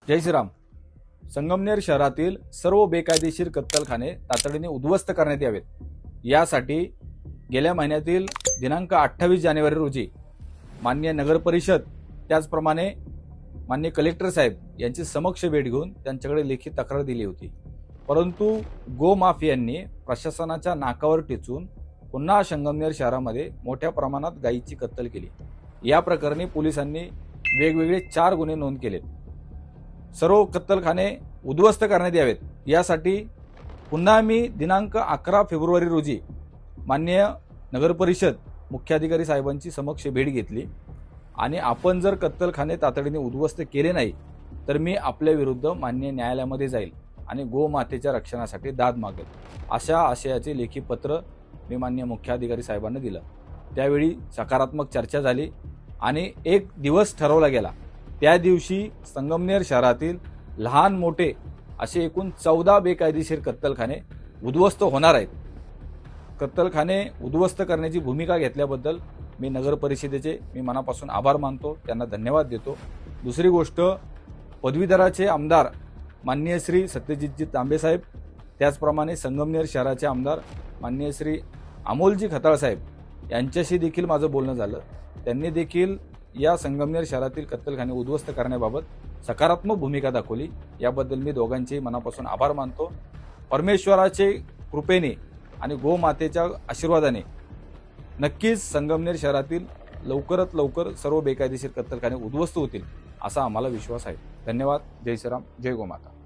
जय श्रीराम। संगमनेर शहरातील सर्व बेकायदेशीर कत्तलखाने तातडीने उद्ध्वस्त करण्यात यावेत, यासाठी गेल्या महिन्यातील दिनांक 28 जानेवारी रोजी माननीय नगर परिषद त्याचप्रमाणे माननीय कलेक्टर साहेब यांची समक्ष भेट घेऊन त्यांच्याकडे लेखी तक्रार दिली होती। परंतु गोमाफियांनी प्रशासनाच्या नाकावर टिचून पुन्हा संगमनेर शहरामध्ये मोठ्या प्रमाणात गायीची कत्तल केली। या प्रकरणी पोलिसांनी वेगवेगळे 4 गुन्हे नोंद केलेत। सर्व कत्तलखाने उद्ध्वस्त करण्यात यावेत, यासाठी पुन्हा मी दिनांक 11 फेब्रुवारी रोजी माननीय नगर परिषद मुख्याधिकारी साहेबांची समक्ष भेट घेतली आणि आपण जर कत्तलखाने तातडीने उद्ध्वस्त केले नाही तर मी आपल्या विरुद्ध माननीय न्यायालयामध्ये जाईल आणि गोमातेच्या रक्षणासाठी दाद मागेल, अशा आशयाचे लेखी पत्र मी माननीय मुख्याधिकारी साहेबांना दिलं। त्यावेळी सकारात्मक चर्चा झाली आणि एक दिवस ठरवला गेला। त्या दिवशी संगमनेर शहरातील लहान मोठे असे एकूण 14 बेकायदेशीर कत्तलखाने उद्ध्वस्त होणार आहेत। कत्तलखाने उद्ध्वस्त करण्याची भूमिका घेतल्याबद्दल मी नगर परिषदेचे मनापासून आभार मानतो, त्यांना धन्यवाद देतो। दुसरी गोष्ट, पदवीधराचे आमदार माननीय श्री सत्यजितजी तांबे साहेब, त्याचप्रमाणे संगमनेर शहराचे आमदार माननीय श्री अमोलजी खताळ साहेब यांच्याशी देखील माझं बोलणं झालं। त्यांनी देखील या संगमनेर शहरातील कत्तलखाने उद्ध्वस्त करण्याबाबत सकारात्मक भूमिका दाखवली। याबद्दल मी दोघांचे मनापासून आभार मानतो। परमेश्वराचे कृपेने आणि गोमातेच्या आशीर्वादाने नक्कीच संगमनेर शहरातील लवकरात लवकर सर्व बेकायदेशीर कत्तलखाने उद्ध्वस्त होतील असा आम्हाला विश्वास आहे। धन्यवाद। जय श्रीराम, जय गोमाता।